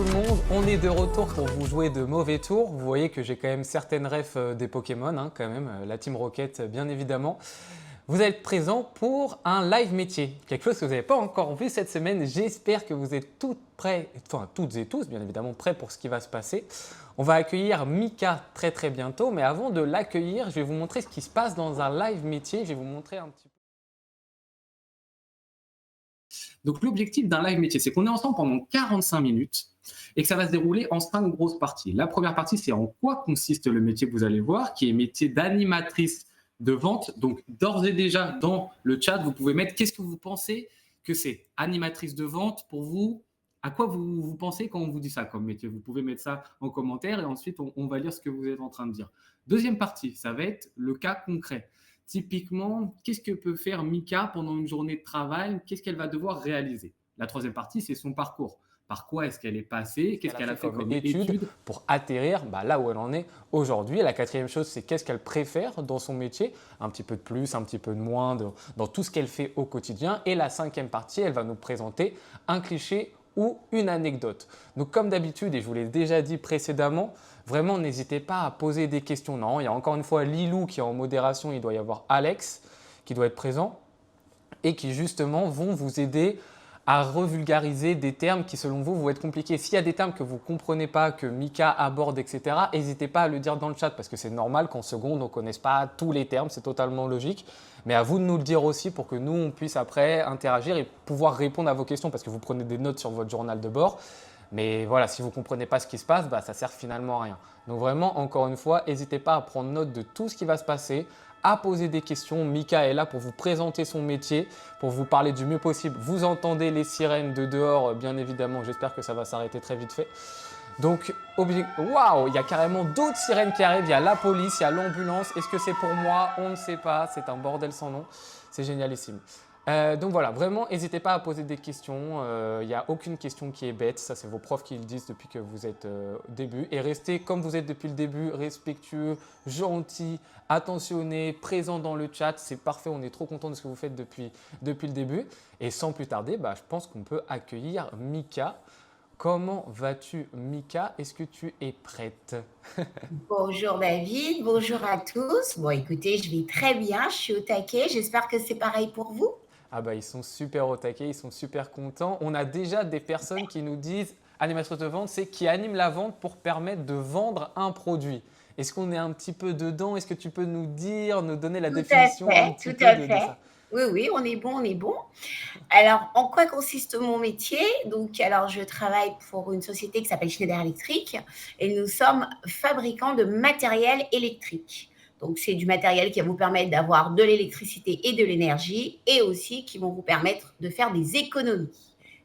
le monde, on est de retour pour vous jouer de mauvais tours. Vous voyez que j'ai quand même certaines refs des Pokémon, hein, quand même, la Team Rocket bien évidemment. Vous allez être présent pour un live métier, quelque chose que vous n'avez pas encore vu cette semaine. J'espère que vous êtes toutes prêts, enfin toutes et tous bien évidemment prêts pour ce qui va se passer. On va accueillir Mika très bientôt, mais avant de l'accueillir, je vais vous montrer ce qui se passe dans un live métier. Je vais vous montrer un petit peu. Donc l'objectif d'un live métier, c'est qu'on est ensemble pendant 45 minutes et que ça va se dérouler en 5 grosses parties. La première partie, c'est en quoi consiste le métier que vous allez voir, qui est métier d'animatrice de vente. Donc d'ores et déjà, dans le chat, vous pouvez mettre qu'est-ce que vous pensez que c'est animatrice de vente pour vous. À quoi vous pensez quand on vous dit ça comme métier? Vous pouvez mettre ça en commentaire et ensuite on va lire ce que vous êtes en train de dire. Deuxième partie, ça va être le cas concret. Typiquement, qu'est-ce que peut faire Mika pendant une journée de travail? Qu'est-ce qu'elle va devoir réaliser? La troisième partie, c'est son parcours. Par quoi est-ce qu'elle est passée? Qu'est-ce qu'elle a fait comme études? Pour atterrir là où elle en est aujourd'hui. Et la quatrième chose, c'est qu'est-ce qu'elle préfère dans son métier, un petit peu de plus, un petit peu de moins, dans tout ce qu'elle fait au quotidien. Et la cinquième partie, elle va nous présenter un cliché ou une anecdote. Donc comme d'habitude, et je vous l'ai déjà dit précédemment, vraiment n'hésitez pas à poser des questions. Non, il y a encore une fois Lilou qui est en modération, il doit y avoir Alex qui doit être présent et qui justement vont vous aider à revulgariser des termes qui selon vous vont être compliqués. S'il y a des termes que vous ne comprenez pas, que Mika aborde, etc., n'hésitez pas à le dire dans le chat parce que c'est normal qu'en seconde, on ne connaisse pas tous les termes, c'est totalement logique. Mais à vous de nous le dire aussi pour que nous, on puisse après interagir et pouvoir répondre à vos questions parce que vous prenez des notes sur votre journal de bord. Mais voilà, si vous ne comprenez pas ce qui se passe, bah, ça ne sert finalement à rien. Donc vraiment, encore une fois, n'hésitez pas à prendre note de tout ce qui va se passer, à poser des questions. Mika est là pour vous présenter son métier, pour vous parler du mieux possible. Vous entendez les sirènes de dehors, bien évidemment. J'espère que ça va s'arrêter très vite fait. Donc, waouh, il y a carrément d'autres sirènes qui arrivent. Il y a la police, il y a l'ambulance. Est-ce que c'est pour moi? On ne sait pas. C'est un bordel sans nom. C'est génialissime. Donc voilà, vraiment, n'hésitez pas à poser des questions. Il n'y a aucune question qui est bête. Ça, c'est vos profs qui le disent depuis que vous êtes au début. Et restez comme vous êtes depuis le début, respectueux, gentil, attentionné, présent dans le chat. C'est parfait. On est trop content de ce que vous faites depuis le début. Et sans plus tarder, je pense qu'on peut accueillir Mika. Comment vas-tu, Mika? Est-ce que tu es prête? Bonjour David, bonjour à tous. Bon, écoutez, je vais très bien, je suis au taquet. J'espère que c'est pareil pour vous. Ah ils sont super au taquet, ils sont super contents. On a déjà des personnes qui nous disent animatrice de vente, c'est qui anime la vente pour permettre de vendre un produit. Est-ce qu'on est un petit peu dedans? Est-ce que tu peux nous dire, nous donner la définition un petit peu de ça? Oui, on est bon. Alors, en quoi consiste mon métier? Donc, alors, je travaille pour une société qui s'appelle Schneider Electric et nous sommes fabricants de matériel électrique. Donc, c'est du matériel qui va vous permettre d'avoir de l'électricité et de l'énergie et aussi qui vont vous permettre de faire des économies.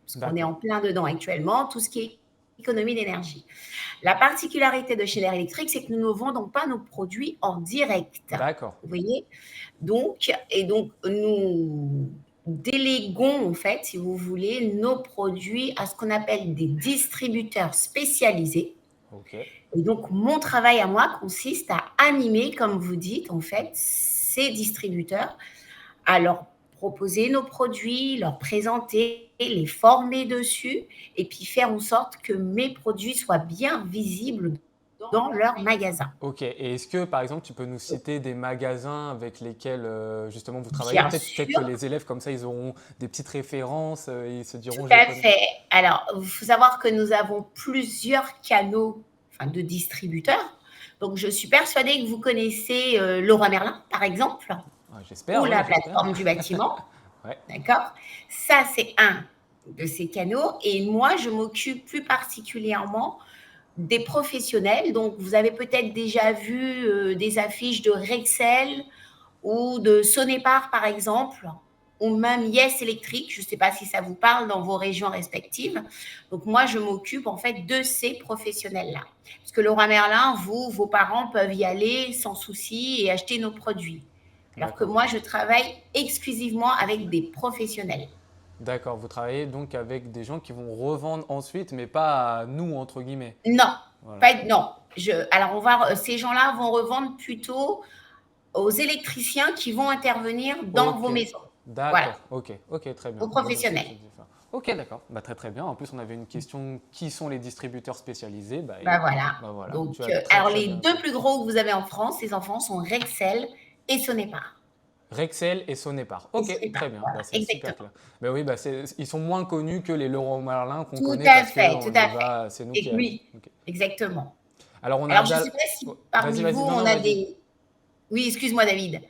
Parce qu'on est en plein dedans actuellement, tout ce qui est économie d'énergie. La particularité de Schneider Electric, c'est que nous ne vendons pas nos produits en direct. D'accord. Vous voyez? Donc, nous déléguons, en fait, si vous voulez, nos produits à ce qu'on appelle des distributeurs spécialisés. Okay. Et donc, mon travail à moi consiste à animer, comme vous dites, en fait, ces distributeurs, à leur proposer nos produits, leur présenter, les former dessus, et puis faire en sorte que mes produits soient bien visibles dans leur magasin. Ok, et est-ce que par exemple tu peux nous citer des magasins avec lesquels justement vous travaillez? Bien Peut-être que les élèves comme ça ils auront des petites références et ils se diront Tout à fait. Alors, il faut savoir que nous avons plusieurs canaux de distributeurs. Donc, je suis persuadée que vous connaissez Leroy Merlin, par exemple, j'espère, ou la plateforme du bâtiment. Ouais. D'accord? Ça, c'est un de ces canaux. Et moi, je m'occupe plus particulièrement des professionnels. Donc, vous avez peut-être déjà vu des affiches de Rexel ou de Sonepar, par exemple, ou même Yes Electric. Je ne sais pas si ça vous parle dans vos régions respectives. Donc, moi, je m'occupe en fait de ces professionnels-là. Parce que Leroy Merlin, vos parents peuvent y aller sans souci et acheter nos produits. Alors que moi, je travaille exclusivement avec des professionnels. D'accord, vous travaillez donc avec des gens qui vont revendre ensuite, mais pas à nous, entre guillemets. Non, non. Alors, ces gens-là vont revendre plutôt aux électriciens qui vont intervenir dans vos maisons. D'accord, ok, très bien. Aux professionnels. Ok, d'accord. Bah, très très bien. En plus, on avait une question, qui sont les distributeurs spécialisés? Bah voilà. Bah, voilà, Donc, tu as très alors très les bien 2 répondu. plus gros que vous avez en France, les enfants, sont Rexel et Sonepar. Rexel et Sonepar. Et Ok, Sonepar, très bien. voilà, Bah, c'est super exactement. clair. Mais oui, bah, ils sont moins connus que les Leroy Merlin qu'on Tout connaît à parce fait, tout qu'on à les fait. a, c'est nous qui Et avons. oui, Ok. exactement. Alors, on a Alors je ne sais Abdal. pas si Oh, vas-y, parmi vous, vas-y. Non, non, on a vas-y. des oui, excuse-moi David.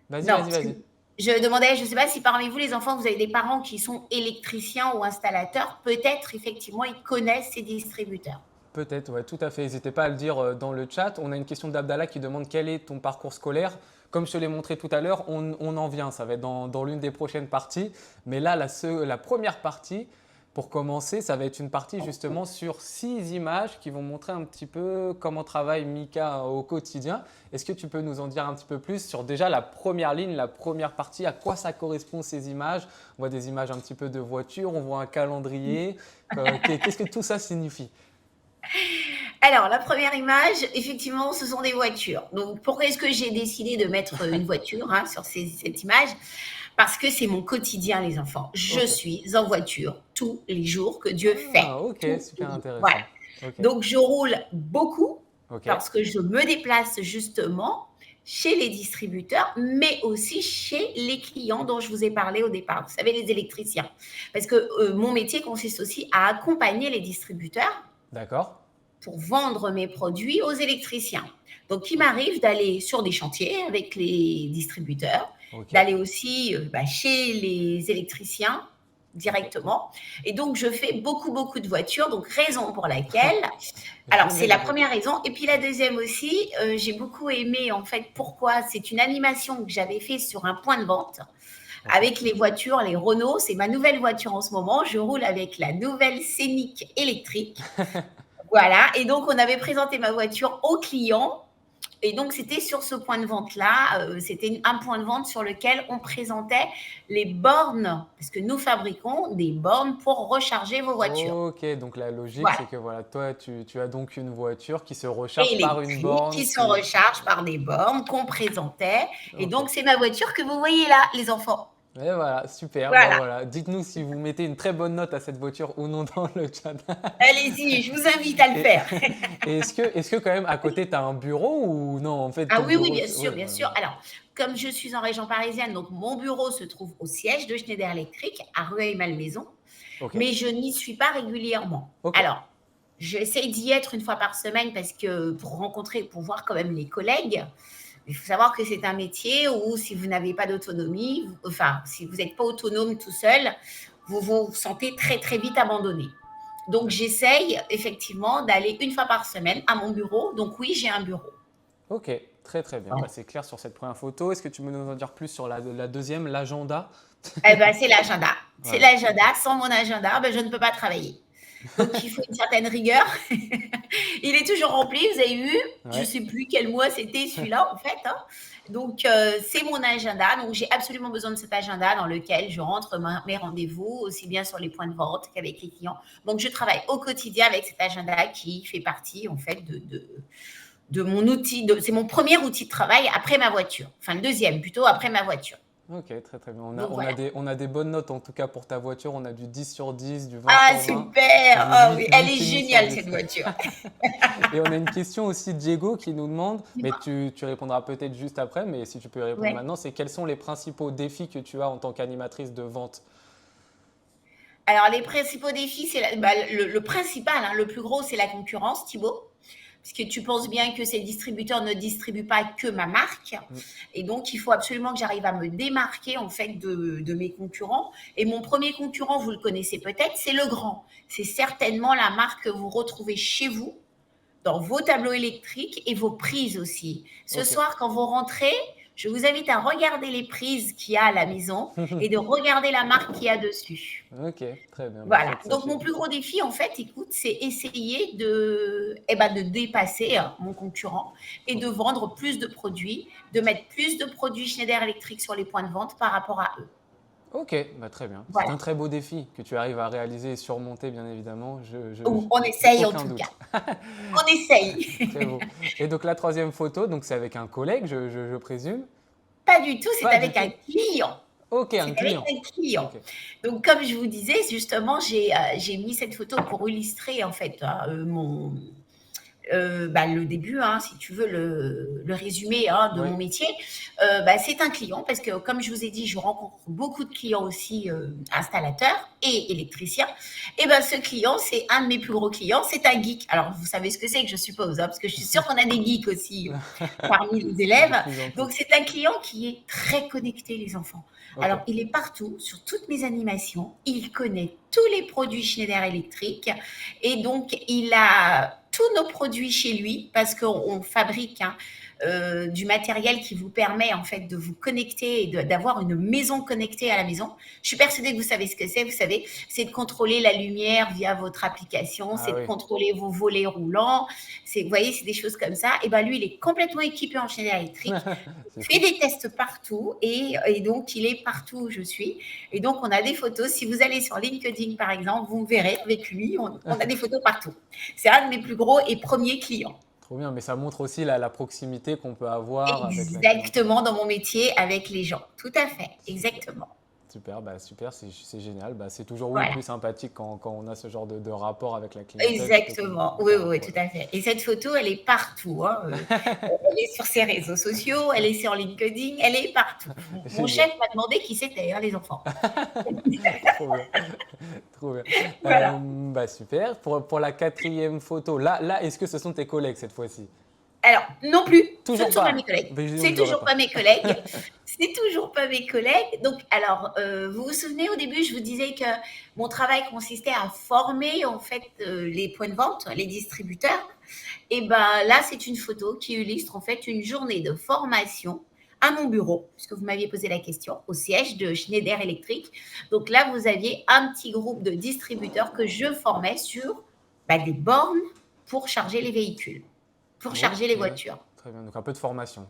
Vas-y, Non, vas-y, parce que vas-y. je demandais, je ne sais pas si parmi vous, les enfants, vous avez des parents qui sont électriciens ou installateurs. Peut-être, effectivement, ils connaissent ces distributeurs. Peut-être, ouais, tout à fait. N'hésitez pas à le dire dans le chat. On a une question d'Abdallah qui demande quel est ton parcours scolaire. Comme je te l'ai montré tout à l'heure, on en vient. Ça va être dans l'une des prochaines parties. Mais là, la première partie, pour commencer, ça va être une partie justement sur 6 images qui vont montrer un petit peu comment travaille Mika au quotidien. Est-ce que tu peux nous en dire un petit peu plus sur déjà la première ligne, la première partie, à quoi ça correspond ces images? On voit des images un petit peu de voitures, on voit un calendrier. Qu'est-ce que tout ça signifie? Alors, la première image, effectivement, ce sont des voitures. Donc, pourquoi est-ce que j'ai décidé de mettre une voiture sur cette image? Parce que c'est mon quotidien, les enfants. Je Ok. suis en voiture tous les jours que Dieu fait. Ah, ok, Tous les super jours. Voilà. intéressant. Ok, Donc, je roule beaucoup ok, parce que je me déplace justement chez les distributeurs, mais aussi chez les clients dont je vous ai parlé au départ. Vous savez, les électriciens. Parce que mon métier consiste aussi à accompagner les distributeurs d'accord. pour vendre mes produits aux électriciens. Donc, il m'arrive d'aller sur des chantiers avec les distributeurs, Ok, d'aller aussi chez les électriciens ok. directement. Et donc, je fais beaucoup, beaucoup de voitures. Donc, raison pour laquelle. Alors, c'est la J'imagine. première raison. Et puis, la deuxième aussi, j'ai beaucoup aimé, en fait, pourquoi c'est une animation que j'avais fait sur un point de vente Ok, avec les voitures, les Renault. C'est ma nouvelle voiture en ce moment. Je roule avec la nouvelle Scénic électrique. Voilà, et donc on avait présenté ma voiture au client. Et donc c'était sur ce point de vente-là, c'était un point de vente sur lequel on présentait les bornes, parce que nous fabriquons des bornes pour recharger vos voitures. ok. Donc la logique, Voilà, c'est que voilà, toi, tu as donc une voiture qui se recharge par une électriques borne qui se qui. rechargent par des bornes qu'on présentait. Et Ok. donc c'est ma voiture que vous voyez là, les enfants. Et voilà, super. Bah Voilà, voilà. Dites-nous si vous mettez une très bonne note à cette voiture ou non dans le chat. allez-y, je vous invite à le Et, faire. et est-ce que quand même à côté, tu as un bureau ou non? En fait, Ah ton oui, oui, bureau, bien c'est. sûr, Ouais, bien voilà, sûr. voilà. Alors, comme je suis en région parisienne, donc mon bureau se trouve au siège de Schneider Electric à Rueil-Malmaison, Ok, mais je n'y suis pas régulièrement. ok. Alors, j'essaie d'y être une fois par semaine parce que pour rencontrer, pour voir quand même les collègues, il faut savoir que c'est un métier où si vous n'avez pas d'autonomie, enfin, si vous n'êtes pas autonome tout seul, vous vous sentez très, très vite abandonné. Donc, D'accord. j'essaye effectivement d'aller une fois par semaine à mon bureau. Donc, oui, j'ai un bureau. Ok, très très bien. Bah, Voilà. c'est clair sur cette première photo. Est-ce que tu peux nous en dire plus sur la deuxième, l'agenda? Eh ben, c'est l'agenda. C'est Voilà. l'agenda. Sans mon agenda, ben, je ne peux pas travailler. Donc, il faut une certaine rigueur. Il est toujours rempli, vous avez vu. Je ne Ouais. sais plus quel mois c'était celui-là, en fait. Donc, c'est mon agenda. Donc, j'ai absolument besoin de cet agenda dans lequel je rentre mes rendez-vous, aussi bien sur les points de vente qu'avec les clients. Donc, je travaille au quotidien avec cet agenda qui fait partie, en fait, de mon outil. C'est mon premier outil de travail après ma voiture. Enfin, le deuxième, plutôt après ma voiture. Ok, très très bien. On a, Donc, on a voilà. des bonnes notes en tout cas pour ta voiture. On a du 10 sur 10, du 20 Ah, sur 20, super! du Ah 8, oui, elle 8 est et demi sur géniale, 10. cette voiture. Et on a une question aussi de Diego qui nous demande, mais Dis-moi. tu répondras peut-être juste après, mais si tu peux y répondre Ouais. maintenant, c'est quels sont les principaux défis que tu as en tant qu'animatrice de vente? Alors, les principaux défis, c'est le principal, le plus gros, c'est la concurrence, Thibaut. Parce que tu penses bien que ces distributeurs ne distribuent pas que ma marque. Mm. Et donc, il faut absolument que j'arrive à me démarquer, en fait, de mes concurrents. Et mon premier concurrent, vous le connaissez peut-être, c'est Legrand. C'est certainement la marque que vous retrouvez chez vous, dans vos tableaux électriques et vos prises aussi. Ce Ok. soir, quand vous rentrez, je vous invite à regarder les prises qu'il y a à la maison et de regarder la marque qu'il y a dessus. Ok, très bien. Bah, Voilà. faites ça Donc, chez mon vous. plus gros défi, en fait, écoute, c'est essayer de dépasser mon concurrent et de Ok. vendre plus de produits, de mettre plus de produits Schneider Electric sur les points de vente par rapport à eux. Ok, bah, très bien. C'est Voilà. un très beau défi que tu arrives à réaliser et surmonter, bien évidemment. On essaye en Aucun tout cas. doute. On essaye. Très beau. Et donc la troisième photo, donc c'est avec un collègue, je présume. Pas du tout, c'est Pas du avec un tout. client. Ok, un C'est avec client. un client. Ok. Donc, comme je vous disais, justement, j'ai mis cette photo pour illustrer, en fait, le début, hein, si tu veux, le résumé de Oui. mon métier. C'est un client parce que, comme je vous ai dit, je rencontre beaucoup de clients aussi installateurs et électriciens. Et ben, ce client, c'est un de mes plus gros clients, c'est un geek. Alors, vous savez ce que c'est, que je suppose, hein, parce que je suis sûre qu'on a des geeks aussi parmi les De élèves. plus en plus. Donc, c'est un client qui est très connecté, les enfants. Ok. Alors, il est partout, sur toutes mes animations. Il connaît tous les produits Schneider Electric. Et donc, il a tous nos produits chez lui parce qu'on fabrique du matériel qui vous permet en fait de vous connecter et d'avoir une maison connectée à la maison. Je suis persuadée que vous savez ce que c'est. Vous savez, c'est de contrôler la lumière via votre application, Ah c'est de oui. contrôler vos volets roulants. Vous voyez, c'est des choses comme ça. Et ben lui, il est complètement équipé en Schneider électrique. C'est Fait fou. des tests partout et donc il est partout où je suis. Et donc on a des photos. Si vous allez sur LinkedIn par exemple, vous me verrez avec lui. On a des photos partout. C'est un de mes plus gros et premiers clients. Trop bien, mais ça montre aussi la proximité qu'on peut avoir avec la clientèle. Exactement dans mon métier avec les gens. Tout à fait. Super. Exactement. Super, c'est génial. Bah, c'est toujours oui, Voilà. plus sympathique quand on a ce genre de rapport avec la clientèle plutôt Exactement. que Oui, par un oui, tout produit. à fait. Et cette photo, elle est partout, hein. Elle est sur ses réseaux sociaux, elle est sur LinkedIn, elle est partout. Mon chef Génial. m'a demandé qui c'était, hein, les enfants. Trop bien. Trop bien. Voilà. Super. Pour la quatrième photo, là, est-ce que ce sont tes collègues cette fois-ci? Alors, non plus, ce ne Toujours sont pas pas. mes collègues. Ben, je C'est l'aurais toujours pas. pas mes collègues. C'est toujours pas mes collègues. Donc, alors, vous vous souvenez, au début, je vous disais que mon travail consistait à former, en fait, les points de vente, les distributeurs. Et ben là, c'est une photo qui illustre, en fait, une journée de formation à mon bureau, puisque vous m'aviez posé la question, au siège de Schneider Electric. Donc là, vous aviez un petit groupe de distributeurs que je formais sur des bornes pour charger les véhicules, pour charger les Ok. voitures. Très bien. Donc un peu de formation.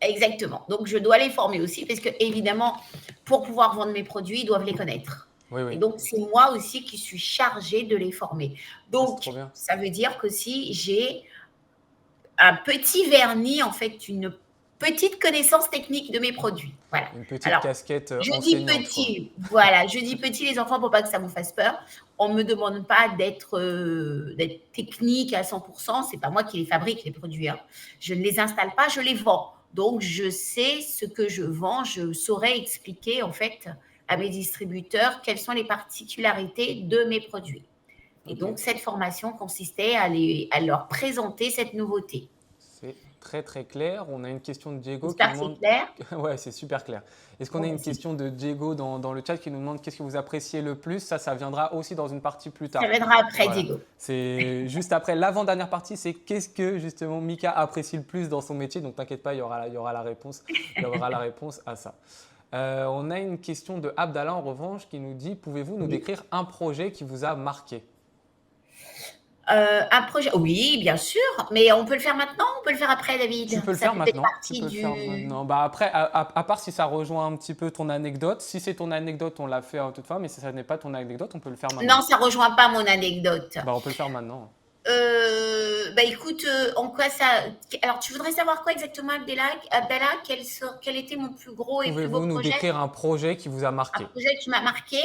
Exactement. Donc, je dois les former aussi parce que, évidemment, pour pouvoir vendre mes produits, ils doivent les connaître. Oui, Et oui. donc, c'est moi aussi qui suis chargée de les former. Ah, c'est Donc, trop bien. ça veut dire qu'aussi, j'ai un petit vernis, en fait, une petite connaissance technique de mes produits. Voilà. Une petite Alors, casquette je dis enseignante, quoi. petit, voilà, je dis petit les enfants pour pas que ça vous fasse peur. On ne me demande pas d'être technique à 100%, c'est pas moi qui les fabrique les produits, hein. Je ne les installe pas, je les vends. Donc je sais ce que je vends, je saurais expliquer en fait à mes distributeurs quelles sont les particularités de mes produits. Et Ok. donc cette formation consistait à leur présenter cette nouveauté. C'est très très clair. On a une question de Diego qui J'espère nous que c'est demande. clair. Ouais, c'est super clair. Est-ce qu'on Bon, a bah, une question de Diego dans le chat qui nous demande qu'est-ce que vous appréciez le plus? Ça viendra aussi dans une partie plus ça tard. viendra après, Voilà. Diego. C'est juste après l'avant-dernière partie, c'est qu'est-ce que justement Mika apprécie le plus dans son métier. Donc t'inquiète pas, il y aura la réponse. Il y aura la réponse à ça. On a une question de Abdallah en revanche qui nous dit pouvez-vous nous Oui. décrire un projet qui vous a marqué? Un projet, oui, bien sûr, mais on peut le faire maintenant, on peut le faire après, David. Tu peux le Ça faire fait peut-être maintenant. Tu partie peux le faire du. maintenant. Bah après, à part si ça rejoint un petit peu ton anecdote. Si c'est ton anecdote, on l'a fait toutefois. Mais si ça n'est pas ton anecdote, on peut le faire maintenant. Non, ça rejoint pas mon anecdote. Bah on peut le faire maintenant. Écoute, en quoi ça. Alors, tu voudrais savoir quoi exactement, Abdallah, quel était mon plus gros et plus beau Pouvez-vous nous projet? décrire un projet qui vous a Un marqué? projet qui m'a marqué.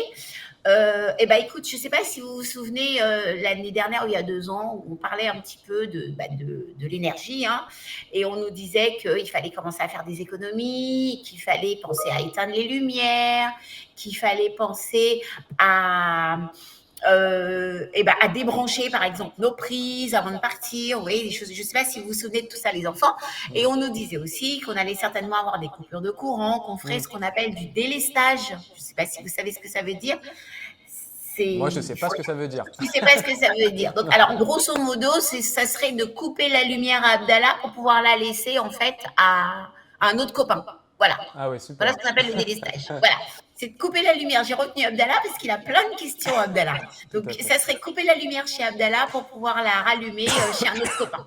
Écoute, je ne sais pas si vous vous souvenez, l'année dernière ou il y a 2 ans, où on parlait un petit peu de l'énergie, hein, et on nous disait qu'il fallait commencer à faire des économies, qu'il fallait penser à éteindre les lumières, qu'il fallait penser à débrancher, par exemple, nos prises avant de partir. Vous voyez, des choses. Je ne sais pas si vous vous souvenez de tout ça, les enfants. Et on nous disait aussi qu'on allait certainement avoir des coupures de courant, qu'on ferait ce qu'on appelle du délestage. Je ne sais pas si vous savez ce que ça veut dire. Moi, je ne sais pas ce que ça veut dire. Tu ne sais pas ce que ça veut dire. Donc, alors, grosso modo, ça serait de couper la lumière à Abdallah pour pouvoir la laisser, en fait, à un autre copain. Voilà. Ah ouais, super. Voilà ce qu'on appelle le délestage. Voilà. C'est de couper la lumière. J'ai retenu Abdallah parce qu'il a plein de questions, Abdallah. Donc, ça serait couper la lumière chez Abdallah pour pouvoir la rallumer chez un autre copain.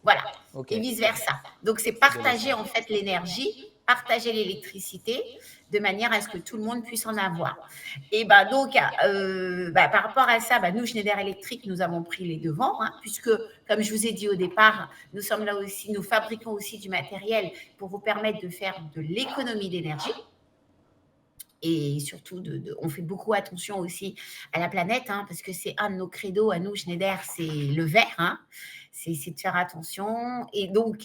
Voilà. Ok. Et vice-versa. Donc, c'est partager, en fait, l'énergie, partager l'électricité de manière à ce que tout le monde puisse en avoir. Et par rapport à ça, nous, Schneider Electric, nous avons pris les devants, hein, puisque, comme je vous ai dit au départ, nous sommes là aussi, nous fabriquons aussi du matériel pour vous permettre de faire de l'économie d'énergie. et surtout on fait beaucoup attention aussi à la planète, hein, parce que c'est un de nos credos à nous, Schneider, c'est le vert, hein. C'est de faire attention. Et donc,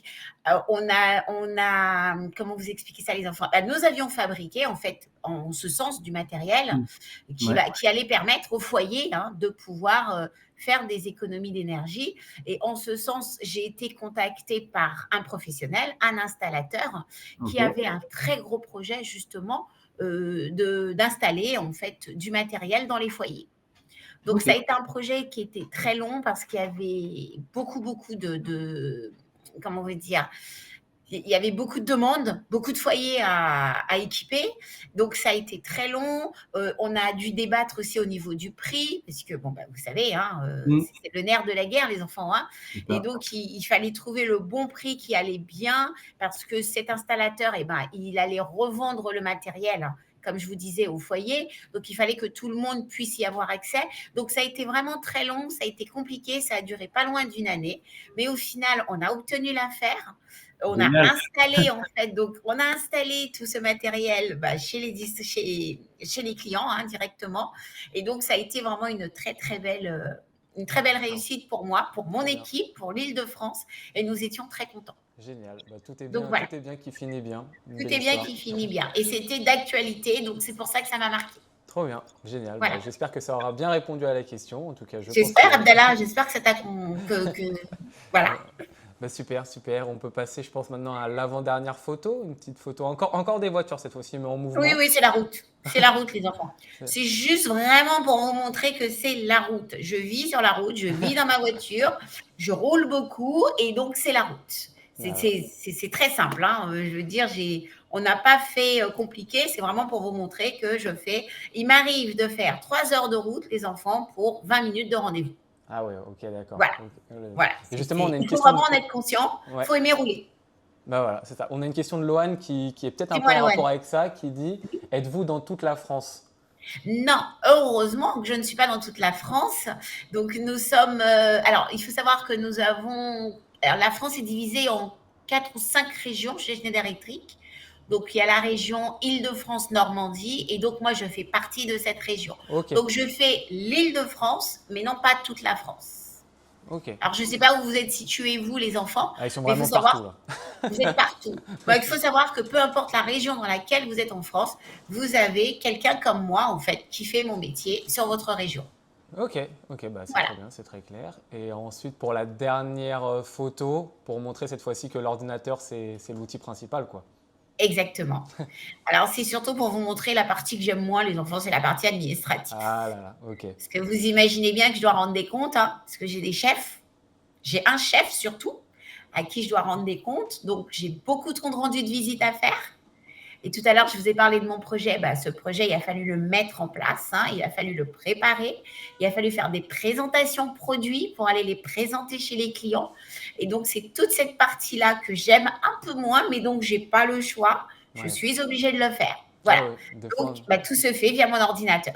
comment vous expliquer ça, les enfants? Bah, nous avions fabriqué, en fait, en ce sens, du matériel Ouais. qui allait permettre au foyer, hein, de pouvoir faire des économies d'énergie. Et en ce sens, j'ai été contactée par un professionnel, un installateur, qui Ok. avait un très gros projet, justement, d'installer, en fait, du matériel dans les foyers. Donc, Ok. ça a été un projet qui était très long parce qu'il y avait beaucoup, beaucoup comment on va dire, il y avait beaucoup de demandes, beaucoup de foyers à équiper. Donc, ça a été très long. On a dû débattre aussi au niveau du prix, parce que, bon, bah, vous savez, hein, Mm. c'est le nerf de la guerre, les enfants, hein. C'est Et ça. donc, il fallait trouver le bon prix qui allait bien, parce que cet installateur, eh ben, il allait revendre le matériel, hein, comme je vous disais, au foyer. Donc, il fallait que tout le monde puisse y avoir accès. Donc, ça a été vraiment très long, ça a été compliqué, ça a duré pas loin d'une année. Mais au final, on a obtenu l'affaire. On a Génial. installé, en fait, donc on a installé tout ce matériel, bah, chez les clients, hein, directement. Et donc, ça a été vraiment une très belle réussite pour moi, pour mon Très bien. équipe, pour l'Île-de-France. Et nous étions très contents. Génial. Bah, Donc voilà, tout est bien qui finit bien. Une tout belle est bien histoire. qui finit bien. Et c'était d'actualité, donc c'est pour ça que ça m'a marqué. Trop bien, génial. Bah, Voilà. j'espère que ça aura bien répondu à la question. En tout cas, je pense J'espère, que Abdallah, j'espère que ça t'a... Voilà. bah, super, super. On peut passer, je pense, maintenant à l'avant-dernière photo. Une petite photo. Encore des voitures cette fois-ci, mais en Oui, mouvement. oui, c'est la route. C'est la route, les enfants. C'est- C'est juste vraiment pour vous montrer que c'est la route. Je vis sur la route, je vis dans ma voiture, je roule beaucoup et donc c'est la route. Voilà. C'est très simple, hein. Je veux dire, on n'a pas fait compliqué. C'est vraiment pour vous montrer que il m'arrive de faire 3 heures de route, les enfants, pour 20 minutes de rendez-vous. Ah ouais, ok, d'accord. Voilà, Ok. voilà. Et justement, on a une Il faut question de... vraiment en être conscient. Ouais. Il faut aimer rouler. Bah voilà, c'est ça. On a une question de Loane qui est peut-être un peu Dis-moi, en Loane. rapport avec ça, qui dit, êtes-vous dans toute la France? Non, heureusement que je ne suis pas dans toute la France. Donc nous sommes. Alors, il faut savoir que nous avons. Alors, la France est divisée en 4 ou 5 régions chez Schneider Electric. Donc il y a la région Île-de-France-Normandie et donc moi je fais partie de cette région. Ok, Donc je fais l'Île-de-France, mais non pas toute la France. ok. Alors je ne sais pas où vous êtes situés, vous les enfants, Ah, ils sont mais il faut vraiment partout, savoir, là. vous êtes partout. Bah, il faut savoir que peu importe la région dans laquelle vous êtes en France, vous avez quelqu'un comme moi, en fait, qui fait mon métier sur votre région. Ok, ok, bah c'est Voilà, très bien, c'est très clair. Et ensuite, pour la dernière photo, pour montrer cette fois-ci que l'ordinateur, c'est l'outil principal, quoi. exactement. Alors, c'est surtout pour vous montrer la partie que j'aime moins, les enfants, c'est la partie administrative. Ah là là, ok. Parce que vous imaginez bien que je dois rendre des comptes, hein, parce que j'ai des chefs. J'ai un chef surtout, à qui je dois rendre des comptes. Donc, j'ai beaucoup de comptes rendus de visite à faire. Et tout à l'heure, je vous ai parlé de mon projet. Bah, ce projet, il a fallu le mettre en place, hein, il a fallu le préparer, il a fallu faire des présentations produits pour aller les présenter chez les clients. Et donc, c'est toute cette partie-là que j'aime un peu moins, mais donc, je n'ai pas le choix. Je Ouais. suis obligée de le faire. Ah Voilà. ouais, des fois. Donc, bah, tout se fait via mon ordinateur.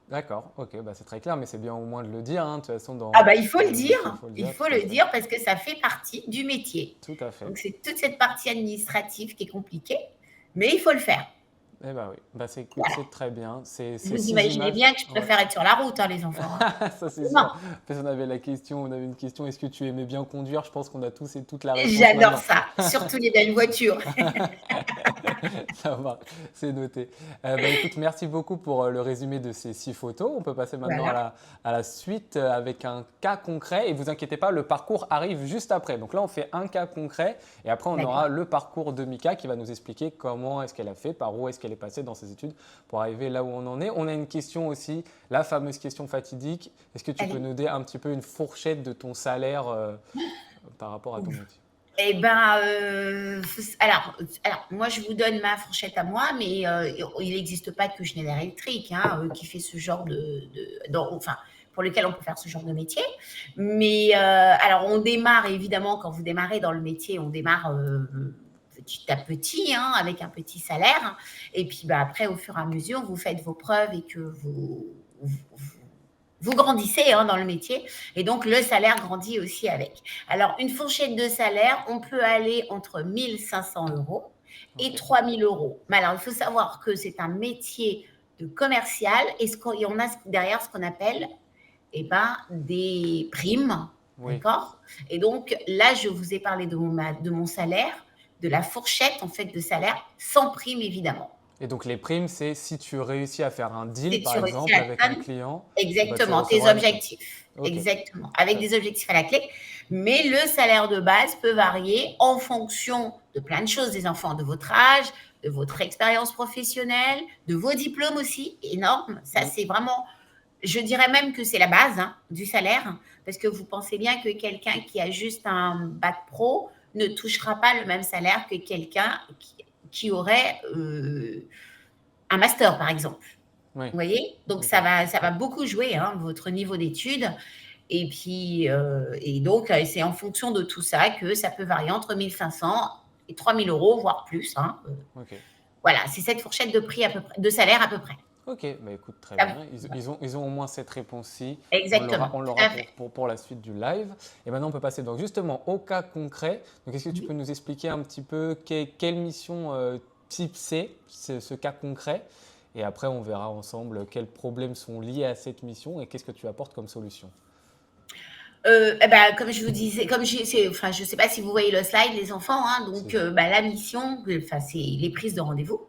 D'accord, ok, bah c'est très clair, mais c'est bien au moins de le dire, hein, de toute façon, Ah bah, il faut dans le dire. l'émission, il faut le Il dire, faut tout à le fait. dire parce que ça fait partie du métier. Tout à fait. Donc, c'est toute cette partie administrative qui est compliquée, mais il faut le faire. Eh bah oui, bah c'est écoute, Voilà. c'est très bien. Ces Vous 6 imaginez images. bien que je Ouais. préfère être sur la route, hein, les enfants, hein. Ça c'est Non, sûr. Parce qu'on avait on avait une question, est-ce que tu aimais bien conduire? Je pense qu'on a tous et toutes la réponse j'adore maintenant. ça. Surtout les belles voitures. Ça va, c'est noté. Bah, écoute, merci beaucoup pour le résumé de ces 6 photos. On peut passer maintenant Voilà. à la suite avec un cas concret. Et vous inquiétez pas, le parcours arrive juste après. Donc là, on fait un cas concret et après, on aura D'accord. le parcours de Mika qui va nous expliquer comment est-ce qu'elle a fait, par où est-ce qu'elle est passée dans ses études pour arriver là où on en est. On a une question aussi, la fameuse question fatidique. Est-ce que tu peux Allez. nous donner un petit peu une fourchette de ton salaire par rapport à ton métier? Eh ben, alors, moi, je vous donne ma fourchette à moi, mais il n'existe pas que Schneider Electric, hein, qui fait ce genre enfin, pour lequel on peut faire ce genre de métier. Mais alors, on démarre évidemment quand vous démarrez dans le métier, on démarre petit à petit, hein, avec un petit salaire. Et puis, bah, après, au fur et à mesure, vous faites vos preuves et que vous grandissez, hein, dans le métier, et donc le salaire grandit aussi avec. Alors, une fourchette de salaire, on peut aller entre 1 500 € et Ok. 3 000 euros. Mais alors, il faut savoir que c'est un métier de commercial et on a derrière ce qu'on appelle des primes, Oui. d'accord. Et donc, là, je vous ai parlé de mon salaire, de la fourchette, en fait, de salaire, sans prime, évidemment. Et donc les primes, c'est si tu réussis à faire un deal, Si par tu réussis exemple, à avec un atteindre client, eh ben, tu exactement tes recevras une prime. objectifs. Ok. Exactement, avec Très- des objectifs à la clé. Mais le salaire de base peut varier en fonction de plein de choses, des enfants de votre âge, de votre expérience professionnelle, de vos diplômes aussi, énorme. Ça, Mm. c'est vraiment, je dirais même que c'est la base du salaire, parce que vous pensez bien que quelqu'un qui a juste un bac pro ne touchera pas le même salaire que quelqu'un qui aurait un master, par exemple. Oui. Vous voyez? Donc Ok. ça va beaucoup jouer, votre niveau d'études. Et puis, et donc, c'est en fonction de tout ça que ça peut varier entre 1 500 et 3 000 euros, voire plus. Ok. Voilà, c'est cette fourchette de prix à peu près, de salaire à peu près. Ok, bah écoute, très Ça- bien. Ils ont au moins cette réponse-ci. Exactement, On tout l'aura à fait. pour la suite du live. Et maintenant, on peut passer donc justement au cas concret. Donc, est-ce que tu peux Oui. nous expliquer un petit peu quelle mission type c'est, ce cas concret? Et après, on verra ensemble quels problèmes sont liés à cette mission et qu'est-ce que tu apportes comme solution. Comme je vous disais, enfin, je ne sais pas si vous voyez le slide, les enfants, donc Si. la mission, enfin, c'est les prises de rendez-vous,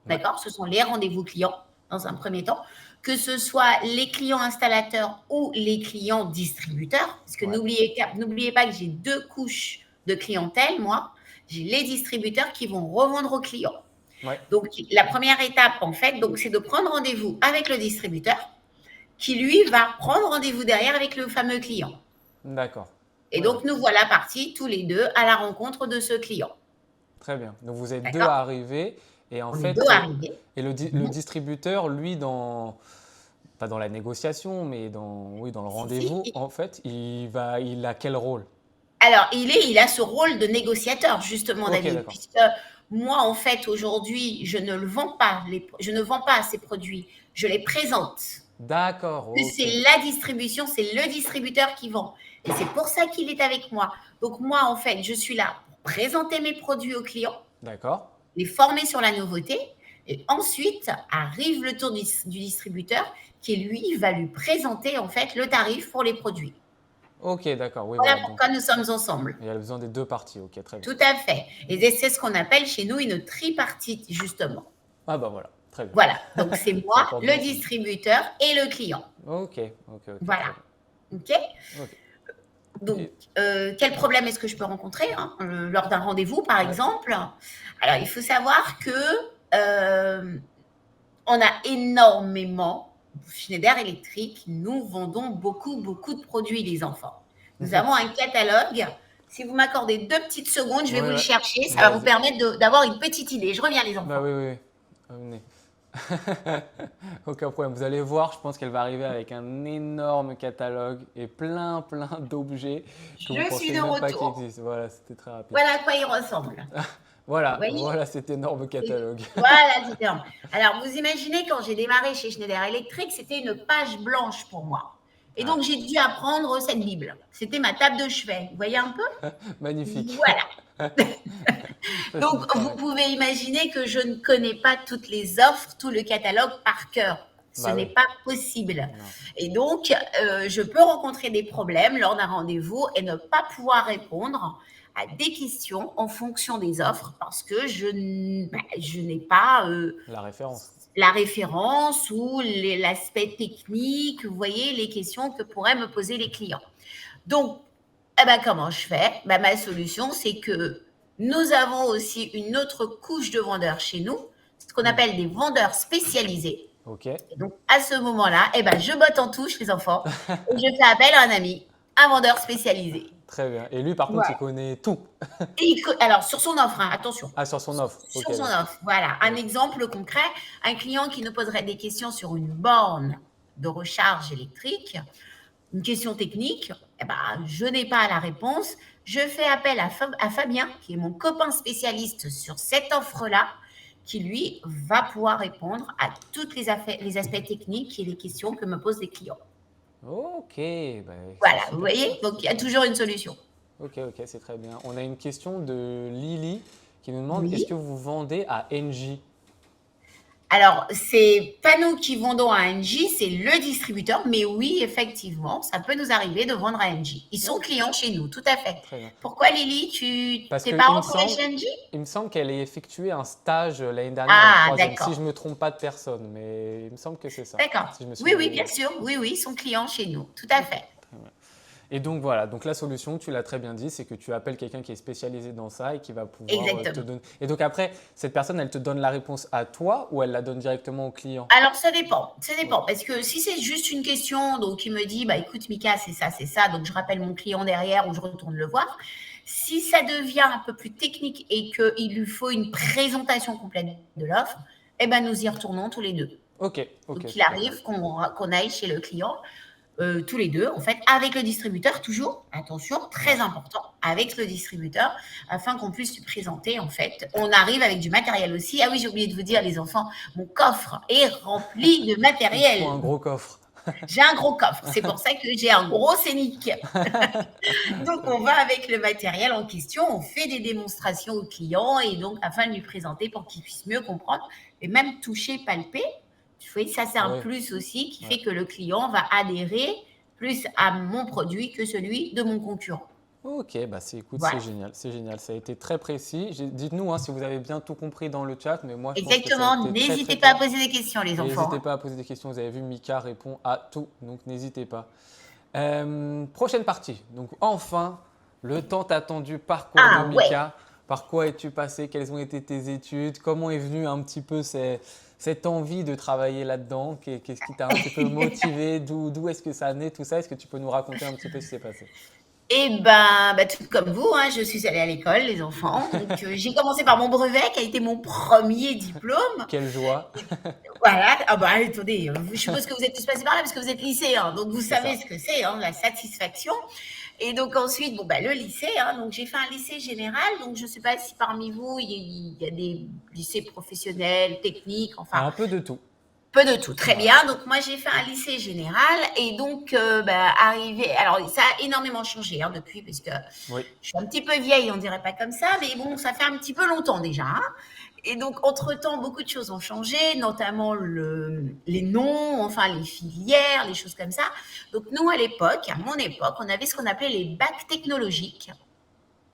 Ouais, d'accord. Ce sont les rendez-vous clients dans un premier temps, que ce soit les clients installateurs ou les clients distributeurs, parce que ouais, n'oubliez pas que j'ai deux couches de clientèle, moi. J'ai les distributeurs qui vont revendre aux clients. ouais. Donc, la première étape, en fait, donc, c'est de prendre rendez-vous avec le distributeur qui, lui, va prendre rendez-vous derrière avec le fameux client. D'accord. Et Ouais, ouais. donc, nous voilà partis tous les deux à la rencontre de ce client. Très bien. Donc, vous êtes deux D'accord. arrivés. Et en On est fait, deux arrivés. le distributeur, lui, pas dans la négociation, mais oui, dans le Si, si. rendez-vous, en fait, il a quel rôle? Alors, il a ce rôle de négociateur, justement, Ok, David, d'accord. puisque moi, en fait, aujourd'hui, je ne vends pas ces produits, je les présente. D'accord, ok. C'est la distribution, c'est le distributeur qui vend. Et c'est pour ça qu'il est avec moi. Donc, moi, en fait, je suis là pour présenter mes produits aux clients, D'accord. les former sur la nouveauté. Et ensuite, arrive le tour du distributeur qui, lui, va lui présenter, en fait, le tarif pour les produits. Ok, d'accord. Oui, Voilà voilà. Donc, pourquoi nous sommes ensemble. il y a besoin des deux parties. Ok, très bien. Tout à fait. Et c'est ce qu'on appelle chez nous une tripartite, justement. Ah, bah voilà. Très bien. Voilà. Donc, c'est Ça moi, porte le bien son nom. distributeur et le client. Ok, ok, ok. Voilà. Très OK. bien. Ok. Donc, Et- quel problème est-ce que je peux rencontrer lors d'un rendez-vous, par ouais. exemple? Alors, il faut savoir que on a énormément, Schneider Electric, nous vendons beaucoup, beaucoup de produits, les enfants. Nous avons un catalogue. Si vous m'accordez 2 petites secondes, je vais Ouais, vous le ouais. chercher. Ça va vous Vas-y. permettre d'avoir une petite idée. Je reviens, les Bah enfants. oui, oui, oui. Venez. Aucun problème. Vous allez voir, je pense qu'elle va arriver avec un énorme catalogue et plein, plein d'objets que vous Je pensez suis de même pas qu'ils retour. existent. Voilà, c'était très rapide. Voilà à quoi il ressemble. Vous Voilà, voyez? voilà cet énorme catalogue. Voilà, c'est énorme. Alors, vous imaginez, quand j'ai démarré chez Schneider Electric, c'était une page blanche pour moi. Et Ah, donc, j'ai dû apprendre cette Bible. C'était ma table de chevet. Vous voyez un peu? magnifique. Voilà. Ça, c'est Donc, du vous travail. pouvez imaginer que je ne connais pas toutes les offres, tout le catalogue par cœur. Ce Bah n'est oui, pas possible. non. Et donc, je peux rencontrer des problèmes lors d'un rendez-vous et ne pas pouvoir répondre à des questions en fonction des offres parce que je n'ai pas La référence. la référence ou l'aspect technique, vous voyez, les questions que pourraient me poser les clients. Donc, comment je fais? Ma solution, c'est que nous avons aussi une autre couche de vendeurs chez nous, ce qu'on Hmm. appelle des vendeurs spécialisés. Ok. Et donc, à ce moment-là, je botte en touche, les enfants, et je fais appel à un ami, un vendeur spécialisé. Très bien. Et lui, par contre, il Voilà. connaît tout. Alors, sur son offre, attention. Ah, sur son offre. Ok, Sur son d'accord. offre, voilà. Un exemple concret, un client qui nous poserait des questions sur une borne de recharge électrique, une question technique, je n'ai pas la réponse. Je fais appel à Fabien, qui est mon copain spécialiste sur cette offre-là, qui, lui, va pouvoir répondre à tous les aspects techniques et les questions que me posent les clients. Ok, bah, c'est Voilà, vous super voyez? clair. Donc, il y a toujours une solution. Ok, ok, c'est très bien. On a une question de Lily qui nous demande, est-ce Oui. que vous vendez à NJ? Alors, c'est pas nous qui vendons à Engie, c'est le distributeur. Mais oui, effectivement, ça peut nous arriver de vendre à Engie. Ils sont Ok, clients chez nous, tout à fait. très bien. Pourquoi, Lily, Parce tes qu'il parents me travaillent semble, chez Engie? il me semble qu'elle ait effectué un stage l'année dernière en Ah, troisième, si je d'accord. ne me trompe pas de personne, mais il me semble que c'est ça, D'accord. si je me Oui, souviens oui, bien. bien sûr. Oui, oui, ils sont clients chez nous, tout à Ok, fait. très bien. Et donc voilà, donc la solution, tu l'as très bien dit, c'est que tu appelles quelqu'un qui est spécialisé dans ça et qui va pouvoir te Exactement. donner. Et donc après, cette personne, elle te donne la réponse à toi ou elle la donne directement au client? Alors, ça dépend. Ça Oui. dépend. Parce que si c'est juste une question, donc il me dit, bah écoute, Mika, c'est ça. Donc, je rappelle mon client derrière ou je retourne le voir. Si ça devient un peu plus technique et qu'il lui faut une présentation complète de l'offre, eh ben, nous y retournons tous les deux. Ok, ok, Donc, il très bien. arrive qu'on aille chez le client, tous les deux, en fait, avec le distributeur, toujours, attention, très Ouais. important, avec le distributeur, afin qu'on puisse lui présenter, en fait. On arrive avec du matériel aussi. Ah oui, j'ai oublié de vous dire, les enfants, mon coffre est rempli de Il te faut un matériel. gros coffre. J'ai un gros coffre, c'est pour ça que j'ai un gros scénic. Donc, on va avec le matériel en question, on fait des démonstrations aux clients et donc afin de lui présenter pour qu'il puisse mieux comprendre et même toucher, palper. Vous voyez, ça, c'est un Oui, plus aussi qui ouais. fait que le client va adhérer plus à mon produit que celui de mon concurrent. Ok, bah écoute, Voilà, c'est génial, ça a été très précis. Dites-nous hein, si vous avez bien tout compris dans le chat, mais moi je pense que ça a exactement. été très très N'hésitez pas à clair. poser des questions, les Et enfants, n'hésitez hein. pas à poser des questions, vous avez vu, Mika répond à tout, donc n'hésitez pas. Prochaine partie, donc enfin, le tant attendu parcours de Ah ouais. Mika. Par quoi es-tu passé? Quelles ont été tes études? Comment est venue un petit peu cette envie de travailler là-dedans? Qu'est-ce qui t'a un petit peu motivé? D'où est-ce que ça naît tout ça? Est-ce que tu peux nous raconter un petit peu ce qui s'est passé? Eh ben, tout comme vous, hein, je suis allée à l'école, les enfants. Donc, j'ai commencé par mon brevet, qui a été mon premier diplôme. Quelle joie, Voilà. Ah bah, attendez, je suppose que vous êtes tous passés par là parce que vous êtes lycéens. Donc, vous c'est savez ça. ce que c'est, hein, la satisfaction. Et donc, ensuite, bon, bah, le lycée, hein, donc j'ai fait un lycée général. Donc, je ne sais pas si parmi vous, il y a des lycées professionnels, techniques, enfin, Un peu de tout. peu de tout, très Ouais. bien. Donc moi j'ai fait un lycée général et donc arrivé. Alors ça a énormément changé hein, depuis parce que Oui. je suis un petit peu vieille, on dirait pas comme ça, mais bon ça fait un petit peu longtemps déjà, hein. Et donc entre-temps beaucoup de choses ont changé, notamment les noms, enfin les filières, les choses comme ça. Donc nous à l'époque, à mon époque, on avait ce qu'on appelait les bacs technologiques.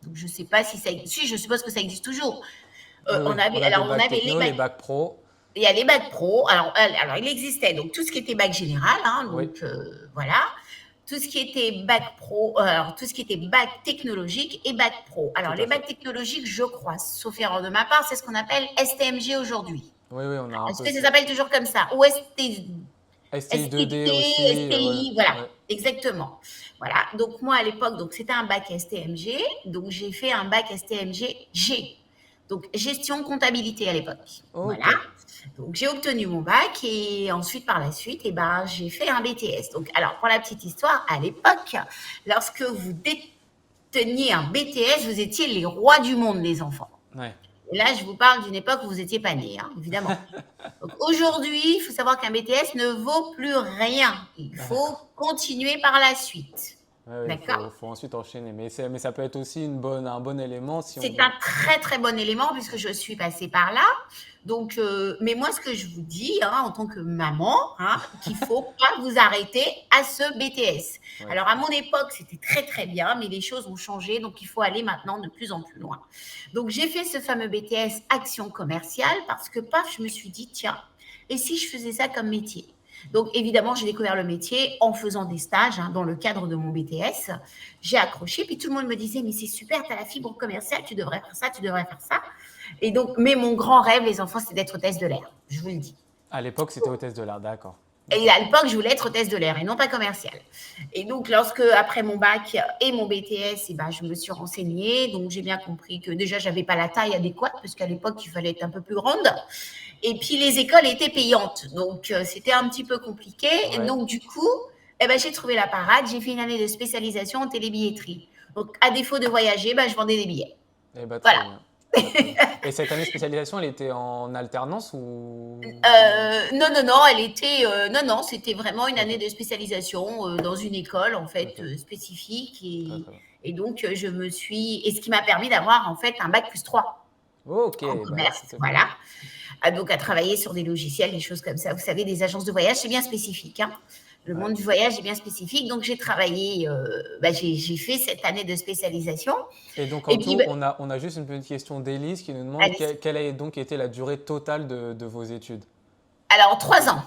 Donc je sais pas si je suppose que ça existe toujours. Oui, oui. On a des Alors on bacs avait les techno, les bacs. bacs pro. Il y a les bacs pro. Alors, il existait donc tout ce qui était bac général, hein, Oui, donc voilà. Tout ce qui était bac pro, alors tout ce qui était bac technologique et bac pro. tout Alors, à les fait. bacs technologiques, je crois, sauf erreur de ma part, c'est ce qu'on appelle STMG aujourd'hui. Oui, oui, on a un Est-ce peu que ça ça. s'appelle toujours comme ça? Ou STI 2D STT, aussi. Ouais, STI, voilà, ouais. exactement. Voilà. Donc, moi, à l'époque, donc c'était un bac STMG. Donc, j'ai fait un bac STMG G. Donc, gestion comptabilité à l'époque. Ok. Voilà. Donc, j'ai obtenu mon bac et ensuite, par la suite, eh ben, j'ai fait un BTS. Donc, alors, pour la petite histoire, à l'époque, lorsque vous déteniez un BTS, vous étiez les rois du monde, les enfants. Ouais. Et là, je vous parle d'une époque où vous n'étiez pas nés, hein, évidemment. Donc, aujourd'hui, il faut savoir qu'un BTS ne vaut plus rien. Il faut D'accord. continuer par la suite. Ouais, ouais, D'accord? faut ensuite enchaîner. Mais ça peut être aussi un bon élément si C'est on. un très très bon élément puisque je suis passée par là. Donc, mais moi, ce que je vous dis hein, en tant que maman, hein, qu'il ne faut pas vous arrêter à ce BTS. Ouais. Alors, à mon époque, c'était très très bien, mais les choses ont changé, donc il faut aller maintenant de plus en plus loin. Donc, j'ai fait ce fameux BTS Action commerciale parce que, paf, je me suis dit, tiens, et si je faisais ça comme métier? Donc, évidemment, j'ai découvert le métier en faisant des stages hein, dans le cadre de mon BTS. J'ai accroché, puis tout le monde me disait, mais c'est super, tu as la fibre commerciale, tu devrais faire ça, tu devrais faire ça. Et donc, mais mon grand rêve, les enfants, c'est d'être hôtesse de l'air, je vous le dis. À l'époque, c'était hôtesse de l'air, d'accord. Et à l'époque, je voulais être hôtesse de l'air et non pas commerciale. Et donc, après mon bac et mon BTS, eh ben, je me suis renseignée. Donc, j'ai bien compris que déjà, je n'avais pas la taille adéquate parce qu'à l'époque, il fallait être un peu plus grande. Et puis, les écoles étaient payantes. Donc, c'était un petit peu compliqué. Et Ouais. donc, du coup, eh ben, j'ai trouvé la parade. J'ai fait une année de spécialisation en télébilletterie. Donc, à défaut de voyager, ben, je vendais des billets. Eh ben, très Voilà. bien. Très bien. Et cette année de spécialisation, elle était en alternance ou. Non, non, non, non, non, c'était vraiment une année Ok, de spécialisation dans une école en fait ok. spécifique Très, très bien. et donc et ce qui m'a permis d'avoir en fait un bac plus 3. Ok, en bah là, commerce, c'était bien. voilà. Donc à travailler sur des logiciels, des choses comme ça. Vous savez, des agences de voyage, c'est bien spécifique, hein. Le Ouais. monde du voyage est bien spécifique. Donc j'ai travaillé, j'ai fait cette année de spécialisation. Et donc, Et en puis, tout, on a juste une petite question d'Élise qui nous demande allez-y. quelle a donc été la durée totale de vos études? Alors 3 ans,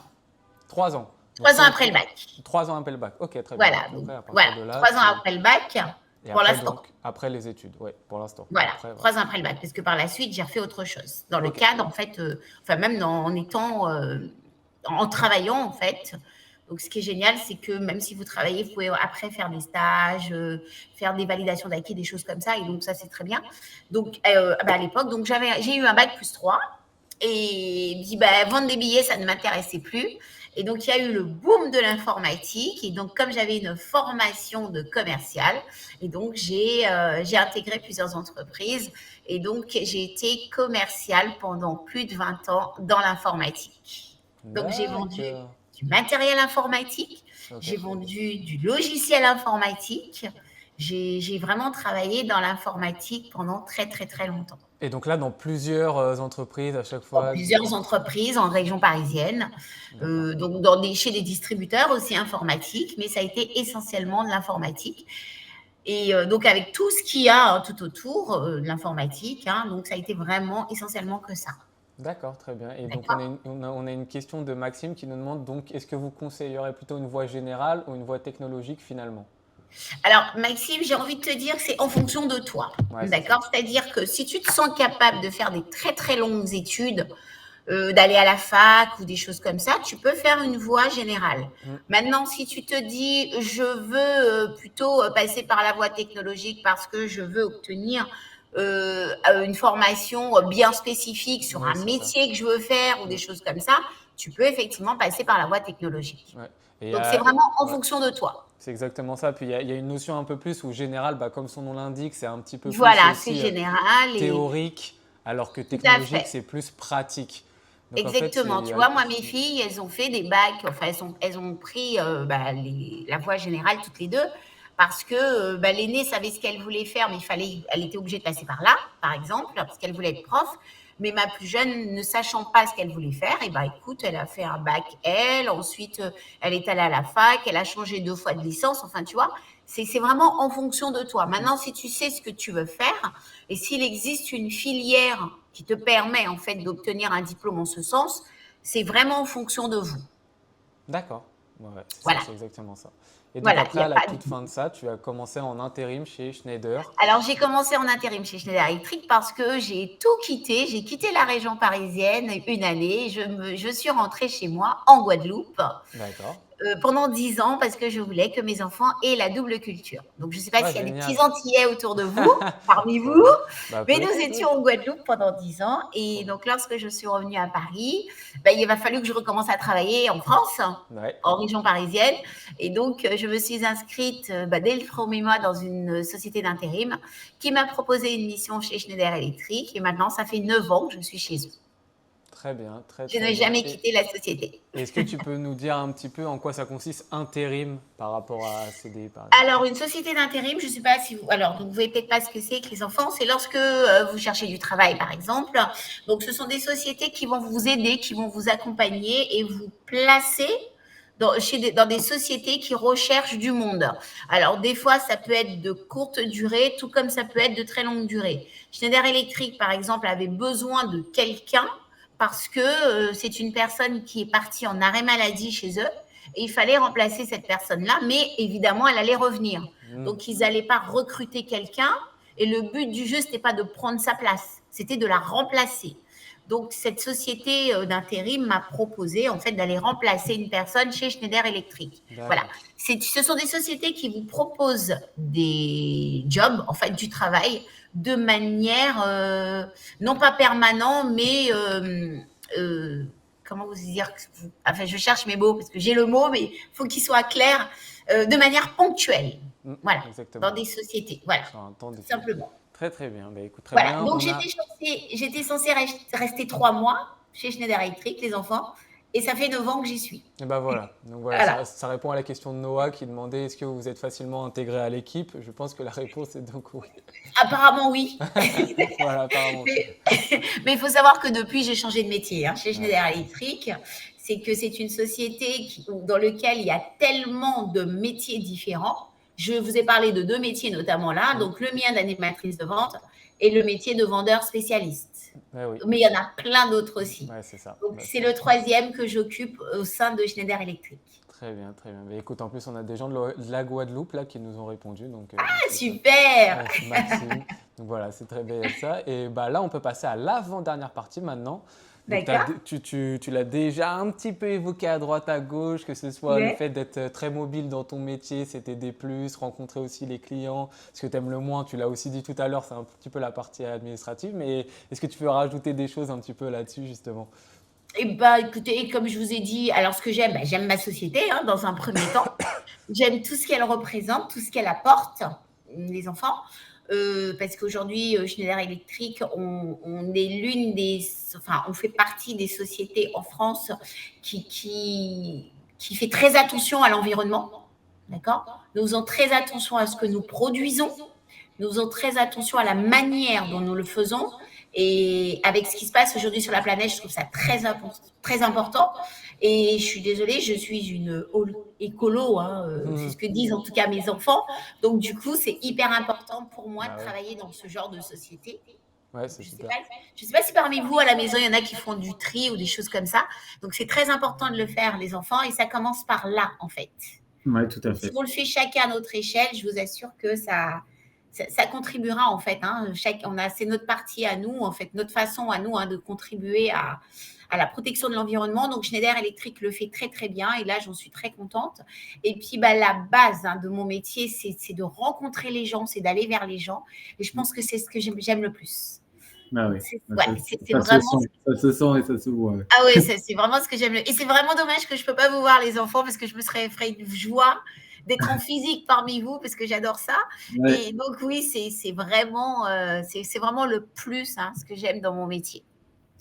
3 ans. Donc, 3 ans si on après le prend bac. 3 ans après le bac. Ok, très bien. Voilà, Donc, donc après, à partir voilà, de là, 3 ans c'est. après le bac, Et pour après, l'instant. donc, après les études, oui, pour l'instant. Et Voilà, après, ouais. 3 ans après le bac, parce que par la suite, j'ai refait autre chose. Dans le Ok, cadre, en fait, enfin même en étant, en travaillant, en fait. Donc ce qui est génial, c'est que même si vous travaillez, vous pouvez après faire des stages, faire des validations d'acquis, des choses comme ça. Et donc ça, c'est très bien. Donc à l'époque, donc j'ai eu un bac plus 3. Et puis, vendre des billets, ça ne m'intéressait plus. Et donc, il y a eu le boom de l'informatique. Et donc, comme j'avais une formation de commercial, et donc j'ai intégré plusieurs entreprises. Et donc, j'ai été commerciale pendant plus de 20 ans dans l'informatique. Donc, j'ai vendu d'accord. du matériel informatique, Ok. j'ai vendu du logiciel informatique. J'ai vraiment travaillé dans l'informatique pendant très, très, très longtemps. Et donc là, dans plusieurs entreprises à chaque Dans fois. plusieurs entreprises en région parisienne, D'accord. donc chez des distributeurs aussi informatiques, mais ça a été essentiellement de l'informatique. Et donc avec tout ce qu'il y a tout autour de l'informatique, hein, donc ça a été vraiment essentiellement que ça. D'accord, très bien. Et donc, on a D'accord. une question de Maxime qui nous demande donc, est-ce que vous conseillerez plutôt une voie générale ou une voie technologique finalement? Alors Maxime, j'ai envie de te dire que c'est en fonction de toi. Ouais, c'est ça. D'accord. C'est-à-dire que si tu te sens capable de faire des très très longues études, d'aller à la fac ou des choses comme ça, tu peux faire une voie générale. Mm. Maintenant, si tu te dis, je veux plutôt passer par la voie technologique parce que je veux obtenir une formation bien spécifique sur Oui, un c'est ça. métier que je veux faire ou des Mm. choses comme ça, tu peux effectivement passer par la voie technologique. Ouais. Et Donc, c'est vraiment en ouais, fonction de toi. c'est exactement ça. Puis il y a une notion un peu plus où général, bah, comme son nom l'indique, c'est un petit peu plus Voilà, c'est aussi général et théorique, alors que tout à technologique, fait. c'est plus pratique. Donc en fait, Exactement. Tu vois, moi, mes filles, elles ont fait des bacs, enfin, elles ont pris la voie générale toutes les deux, parce que l'aînée savait ce qu'elle voulait faire, mais elle était obligée de passer par là, par exemple, parce qu'elle voulait être prof. Mais ma plus jeune, ne sachant pas ce qu'elle voulait faire, et écoute, elle a fait un bac L, ensuite elle est allée à la fac, elle a changé 2 fois de licence, enfin, tu vois, c'est vraiment en fonction de toi. Mm. Maintenant, si tu sais ce que tu veux faire, et s'il existe une filière qui te permet en fait d'obtenir un diplôme en ce sens, c'est vraiment en fonction de vous. D'accord. Ouais, ouais, c'est ça, Voilà, c'est exactement ça. Et donc voilà, il après, n'y a à la pas toute de... fin de ça, tu as commencé en intérim chez Schneider. Alors, j'ai commencé en intérim chez Schneider Electric parce que j'ai tout quitté. J'ai quitté la région parisienne une année. Je suis rentrée chez moi en Guadeloupe D'accord. pendant 10 ans parce que je voulais que mes enfants aient la double culture. Donc, je ne sais pas Ouais, s'il y a des petits génial. Antillais autour de vous, parmi vous, Ouais. Bah mais nous peut-être, étions oui. en Guadeloupe pendant 10 ans. Trop Et bien. donc, lorsque je suis revenue à Paris, il va fallu que je recommence à travailler en France, Ouais. en région parisienne. Et donc, je me suis inscrite dès le premier mois dans une société d'intérim qui m'a proposé une mission chez Schneider Electric. Et maintenant, ça fait 9 ans que je suis chez eux. Très bien, très Je très n'ai bien. jamais Et quitté la société. est-ce que tu peux nous dire un petit peu en quoi ça consiste intérim par rapport à CDI par exemple? Alors, une société d'intérim, je ne sais pas si vous. Alors, donc, vous ne voyez peut-être pas ce que c'est que les enfants. C'est lorsque vous cherchez du travail, par exemple. Donc, ce sont des sociétés qui vont vous aider, qui vont vous accompagner et vous placer dans des sociétés qui recherchent du monde. Alors, des fois, ça peut être de courte durée, tout comme ça peut être de très longue durée. Schneider Electric, par exemple, avait besoin de quelqu'un parce que c'est une personne qui est partie en arrêt maladie chez eux. Et il fallait remplacer cette personne-là, mais évidemment, elle allait revenir. Hmm. Donc, ils n'allaient pas recruter quelqu'un. Et le but du jeu, ce n'était pas de prendre sa place, c'était de la remplacer. Donc, cette société d'intérim m'a proposé en fait d'aller remplacer une personne chez Schneider Electric. Voilà. D'accord. Ce sont des sociétés qui vous proposent des jobs, en fait, du travail, de manière non pas permanente, mais comment vous dire, enfin, je cherche mes mots parce que j'ai le mot, mais il faut qu'il soit clair, de manière ponctuelle. Hmm. Voilà, dans Exactement. des sociétés. Voilà, Sur un temps tout défini. simplement. Très très bien. Bah, écoute, très Voilà, bien. donc On a. j'étais censée rester 3 mois chez Schneider Electric, les enfants. et ça fait 9 ans que j'y suis. Et ben voilà. Donc voilà, Voilà. ça répond à la question de Noah qui demandait est-ce que vous êtes facilement intégré à l'équipe? Je pense que la réponse est donc oui. Apparemment, oui. Voilà, apparemment. Mais mais il faut savoir que depuis, j'ai changé de métier chez Ouais. Schneider Electric. C'est que c'est une société dans laquelle il y a tellement de métiers différents. Je vous ai parlé de 2 métiers notamment là, donc le mien d'animatrice de vente et le métier de vendeur spécialiste. Ouais, oui. Mais il y en a plein d'autres aussi. Ouais, c'est ça. Donc Bah, c'est le 3e que j'occupe au sein de Schneider Electric. très bien, très bien. Mais écoute, en plus, on a des gens de la Guadeloupe là qui nous ont répondu. Donc, Ah, c'est ça. super! Ouais, Maxime. Donc voilà, c'est très bien ça. Et bah, là, on peut passer à l'avant-dernière partie maintenant. Donc, D'accord. tu l'as déjà un petit peu évoqué à droite, à gauche, que ce soit le Ouais. fait d'être très mobile dans ton métier, c'était des plus, rencontrer aussi les clients, ce que tu aimes le moins, tu l'as aussi dit tout à l'heure, c'est un petit peu la partie administrative, mais est-ce que tu peux rajouter des choses un petit peu là-dessus, justement? Eh ben, écoutez, comme je vous ai dit, alors ce que j'aime, j'aime ma société dans un premier temps. J'aime tout ce qu'elle représente, tout ce qu'elle apporte, les enfants. Parce qu'aujourd'hui, Schneider Electric, on est on fait partie des sociétés en France qui fait très attention à l'environnement. D'accord? Nous faisons très attention à ce que nous produisons. Nous faisons très attention à la manière dont nous le faisons. Et avec ce qui se passe aujourd'hui sur la planète, je trouve ça très important. Et je suis désolée, je suis une écolo, c'est ce que disent en tout cas mes enfants. Donc du coup, c'est hyper important pour moi de travailler dans ce genre de société. Ouais, c'est Je super. sais pas si parmi vous à la maison il y en a qui font du tri ou des choses comme ça. Donc c'est très important de le faire les enfants et ça commence par là en fait. Ouais, tout à Si fait. on le fait chacun à notre échelle, je vous assure que ça contribuera en fait. C'est notre partie à nous, en fait, notre façon à nous de contribuer à la protection de l'environnement. Donc Schneider Electric le fait très très bien et là j'en suis très contente. Et puis la base de mon métier, c'est de rencontrer les gens, c'est d'aller vers les gens. Et je pense que c'est ce que j'aime le plus. Ah oui. C'est Ça vraiment. ça se sent et ça se voit. Ouais. Ah oui, c'est vraiment ce que j'aime. Et c'est vraiment dommage que je ne peux pas vous voir, les enfants, parce que je me serais fait une joie d'être en physique parmi vous, parce que j'adore ça. Ouais. Et donc, oui, c'est vraiment le plus, ce que j'aime dans mon métier.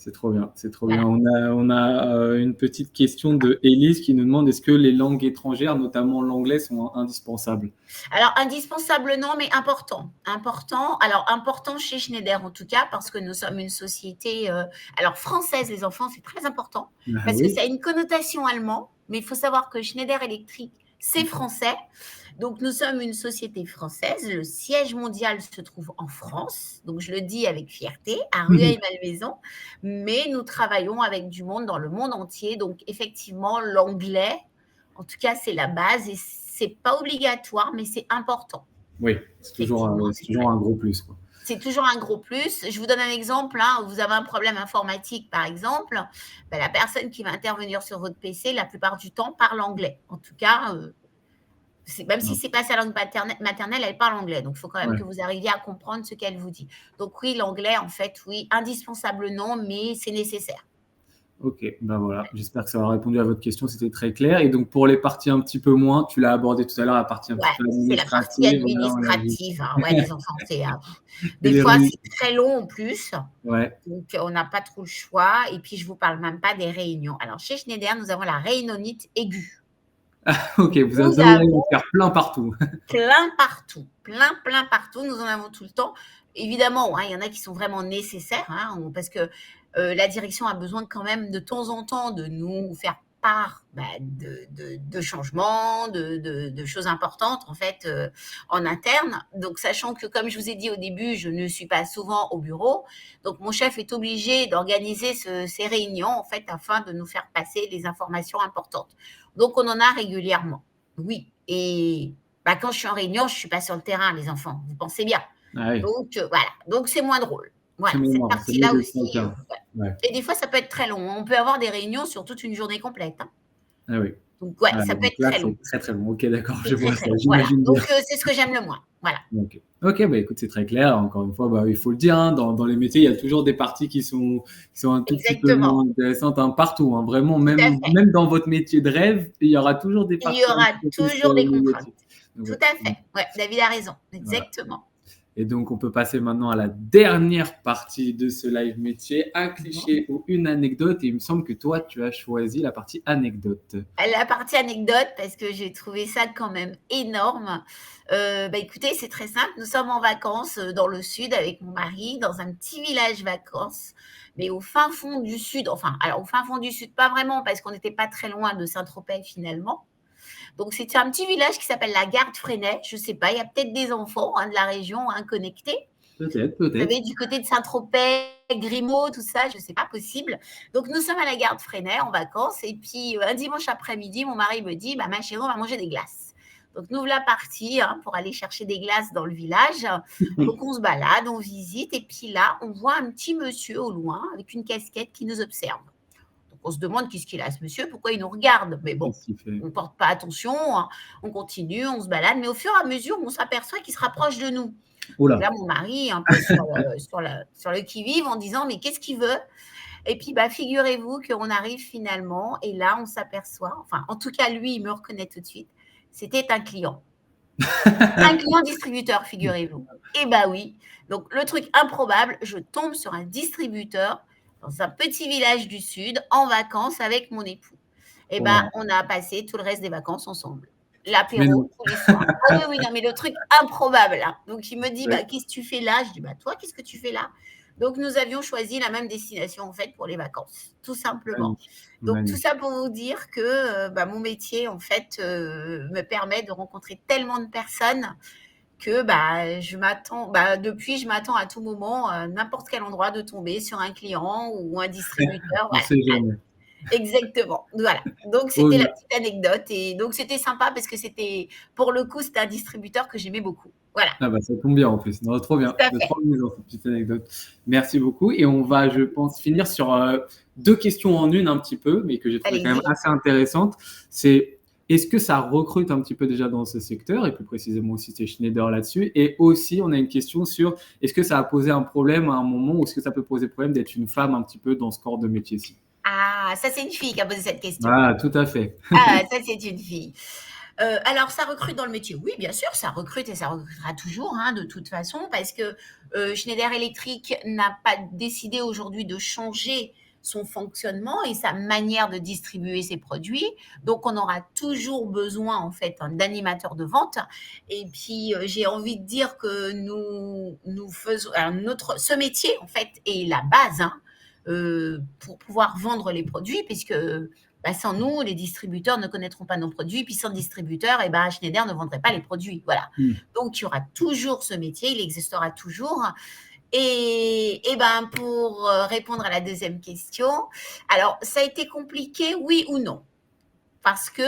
C'est trop bien, c'est trop Voilà. bien. On a une petite question de Élise qui nous demande est-ce que les langues étrangères, notamment l'anglais, sont indispensables? Alors, indispensable, non, mais important. Important. Alors, important chez Schneider, en tout cas, parce que nous sommes une société française, les enfants, c'est très important. Ah Parce que oui. ça a une connotation allemande, mais il faut savoir que Schneider Electric, c'est français. Donc, nous sommes une société française. Le siège mondial se trouve en France. Donc, je le dis avec fierté, à Rueil-Malmaison. Mais nous travaillons avec du monde dans le monde entier. Donc, effectivement, l'anglais, en tout cas, c'est la base et c'est pas obligatoire, mais c'est important. Oui, c'est toujours un gros plus, quoi. C'est toujours un gros plus. Je vous donne un exemple. Vous avez un problème informatique, par exemple. La personne qui va intervenir sur votre PC, la plupart du temps, parle anglais. En tout cas, même si ce n'est pas sa langue maternelle, elle parle anglais. Donc, il faut quand même que vous arriviez à comprendre ce qu'elle vous dit. Donc, oui, l'anglais, en fait, oui, indispensable, non, mais c'est nécessaire. Ok, ben voilà, j'espère que ça aura répondu à votre question, c'était très clair. Et donc, pour les parties un petit peu moins, tu l'as abordé tout à l'heure, la partie un petit peu C'est la partie administrative. Les enfants, des fois, c'est très long en plus. Ouais. Donc, on n'a pas trop le choix. Et puis, je ne vous parle même pas des réunions. Alors, chez Schneider, nous avons la réunionite aiguë. Ok, vous avez en faire plein partout. Plein partout. Nous en avons tout le temps. Évidemment, il y en a qui sont vraiment nécessaires parce que la direction a besoin quand même de temps en temps de nous faire part de changements, de choses importantes en fait en interne. Donc, sachant que comme je vous ai dit au début, je ne suis pas souvent au bureau. Donc, mon chef est obligé d'organiser ces réunions en fait afin de nous faire passer les informations importantes. Donc, on en a régulièrement. Oui. Et quand je suis en réunion, je ne suis pas sur le terrain, les enfants. Vous pensez bien. Ah oui. Donc, voilà. Donc, c'est moins drôle. Voilà, cette partie-là aussi. Et des fois, ça peut être très long. On peut avoir des réunions sur toute une journée complète. Ah oui. Donc, ça peut être très long. Très, très long. Ok, d'accord. Je vois ça. Voilà. Donc, c'est ce que j'aime le moins. Voilà. Ok, écoute, c'est très clair. Encore une fois, il faut le dire, dans les métiers, il y a toujours des parties qui sont un tout petit peu moins intéressantes partout. Vraiment, même dans votre métier de rêve, il y aura toujours des parties. Il y aura toujours des contraintes. Tout à fait. Ouais, David a raison. Exactement. Voilà. Et donc, on peut passer maintenant à la dernière partie de ce live métier, un cliché ou une anecdote. Et il me semble que toi, tu as choisi la partie anecdote. La partie anecdote, parce que j'ai trouvé ça quand même énorme. Écoutez, c'est très simple. Nous sommes en vacances dans le sud avec mon mari, dans un petit village vacances, mais au fin fond du sud. Enfin, alors au fin fond du sud, pas vraiment, parce qu'on n'était pas très loin de Saint-Tropez finalement. Donc, c'était un petit village qui s'appelle la Garde-Freinet. Je ne sais pas, il y a peut-être des enfants de la région connectés. Peut-être, Vous peut-être. savez, du côté de Saint-Tropez, Grimaud, tout ça, je ne sais pas, possible. Donc, nous sommes à la Garde-Freinet en vacances. Et puis, un dimanche après-midi, mon mari me dit, ma chérie, on va manger des glaces. Donc, nous voilà partis pour aller chercher des glaces dans le village. Donc, on se balade, on visite. Et puis là, on voit un petit monsieur au loin avec une casquette qui nous observe. Donc, on se demande qu'est-ce qu'il a, ce monsieur, pourquoi il nous regarde. Mais bon, Qu'est-ce qu'il fait? on ne porte pas attention. On continue, on se balade. Mais au fur et à mesure, on s'aperçoit qu'il se rapproche de nous. Donc là, mon mari, un peu sur le qui-vive, en disant, mais qu'est-ce qu'il veut? Et puis, figurez-vous qu'on arrive finalement, et là, on s'aperçoit, enfin, en tout cas, lui, il me reconnaît tout de suite, c'était un client. Un client distributeur, figurez-vous. Et oui. Donc, le truc improbable, je tombe sur un distributeur dans un petit village du Sud, en vacances avec mon époux. Et Wow. on a passé tout le reste des vacances ensemble. Mais L'apéro non. tous les soirs. Ah oui, non, mais le truc improbable. Donc, il me dit, Ouais. qu'est-ce que tu fais là? Je dis, toi, qu'est-ce que tu fais là? Donc, nous avions choisi la même destination, en fait, pour les vacances, tout simplement. Magnifique. Donc, tout Magnifique. ça pour vous dire que mon métier, en fait, me permet de rencontrer tellement de personnes que je m'attends, depuis, je m'attends à tout moment, n'importe quel endroit, de tomber sur un client ou un distributeur. On ne Voilà. sait jamais. Exactement. Voilà. Donc, Oh, c'était la petite anecdote. Et donc, c'était sympa parce que pour le coup, c'était un distributeur que j'aimais beaucoup. Voilà. ah ça tombe bien en plus. Non, trop bien. Tout à De fait. trop amusant cette petite anecdote. Merci beaucoup. Et on va, je pense, finir sur 2 questions en une un petit peu, mais que j'ai trouvé quand même Allez-y. assez intéressantes. C'est est-ce que ça recrute un petit peu déjà dans ce secteur, et plus précisément aussi c'est Schneider là-dessus. Et aussi, on a une question sur est-ce que ça a posé un problème à un moment, ou est-ce que ça peut poser problème d'être une femme un petit peu dans ce corps de métier-ci? Ah, ça, c'est une fille qui a posé cette question. Ah, tout à fait. Ah, ça, c'est une fille. Alors, ça recrute dans le métier? Oui, bien sûr, ça recrute et ça recrutera toujours, de toute façon, parce que Schneider Electric n'a pas décidé aujourd'hui de changer son fonctionnement et sa manière de distribuer ses produits. Donc, on aura toujours besoin, en fait, d'animateurs de vente. Et puis, j'ai envie de dire que nous faisons ce métier, en fait, est la base pour pouvoir vendre les produits, puisque sans nous, les distributeurs ne connaîtront pas nos produits. Puis sans distributeur, Schneider ne vendrait pas les produits. Voilà. Donc, il y aura toujours ce métier, il existera toujours. Et pour répondre à la deuxième question, alors, ça a été compliqué, oui ou non? Parce que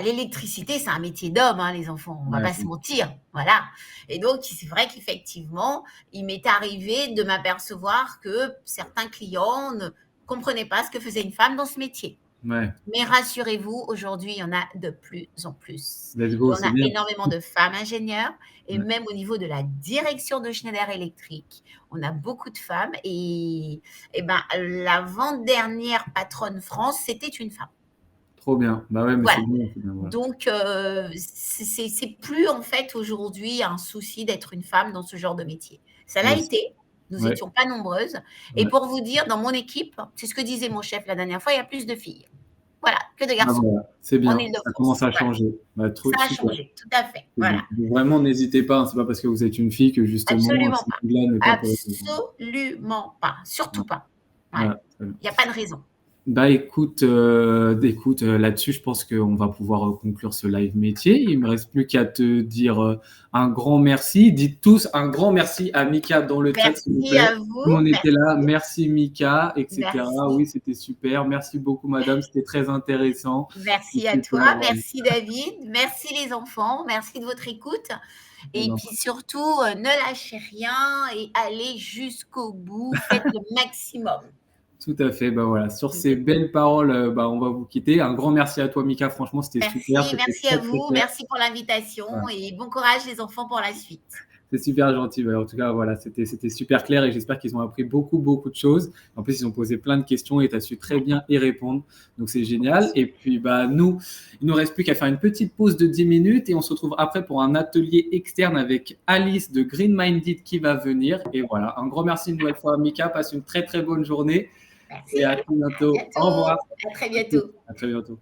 l'électricité, c'est un métier d'homme, les enfants, on ne va pas se mentir. Voilà. Et donc, c'est vrai qu'effectivement, il m'est arrivé de m'apercevoir que certains clients ne comprenaient pas ce que faisait une femme dans ce métier. Ouais. Mais rassurez-vous, aujourd'hui, il y en a de plus en plus. Let's go, On c'est a bien. énormément de femmes ingénieures et Ouais. même au niveau de la direction de Schneider Electric, on a beaucoup de femmes. Et l'avant-dernière patronne France, c'était une femme. Trop bien. Ouais, mais Voilà. c'est bien. Voilà. Donc, c'est plus en fait aujourd'hui un souci d'être une femme dans ce genre de métier. Ça l'a été. Nous n'étions pas nombreuses. Et pour vous dire, dans mon équipe, c'est ce que disait mon chef la dernière fois, il y a plus de filles. Voilà, que de garçons. Voilà. C'est bien. En Île-de-France. Ça commence à changer. Voilà. Ça a changé, tout à fait. Voilà. Vraiment, n'hésitez pas. C'est pas parce que vous êtes une fille que justement, absolument pas. pas Absolument pas. Surtout pas. Voilà. Il n'y a pas de raison. Écoute, là-dessus, je pense qu'on va pouvoir conclure ce live métier. Il me reste plus qu'à te dire un grand merci. Dites tous un grand merci à Mika dans le chat, s'il vous plaît. Merci à vous. On était là. Merci Mika, etc. Merci. Oui, c'était super. Merci beaucoup, madame. C'était très intéressant. Merci à toi. Merci David. Merci les enfants. Merci de votre écoute. Et puis surtout, ne lâchez rien et allez jusqu'au bout. Faites le maximum. Tout à fait. Voilà. Sur ces belles paroles, on va vous quitter. Un grand merci à toi, Mika. Franchement, c'était super. Merci à vous. Merci pour l'invitation et bon courage les enfants pour la suite. C'est super gentil. En tout cas, voilà, c'était super clair et j'espère qu'ils ont appris beaucoup, beaucoup de choses. En plus, ils ont posé plein de questions et tu as su très bien y répondre. Donc, c'est génial. Et puis, nous, il ne nous reste plus qu'à faire une petite pause de 10 minutes et on se retrouve après pour un atelier externe avec Alice de Green Minded qui va venir. Et voilà, un grand merci une nouvelle fois, Mika. Passe une très, très bonne journée. Merci. Et à très bientôt. À bientôt. Au revoir. À très bientôt. À très bientôt.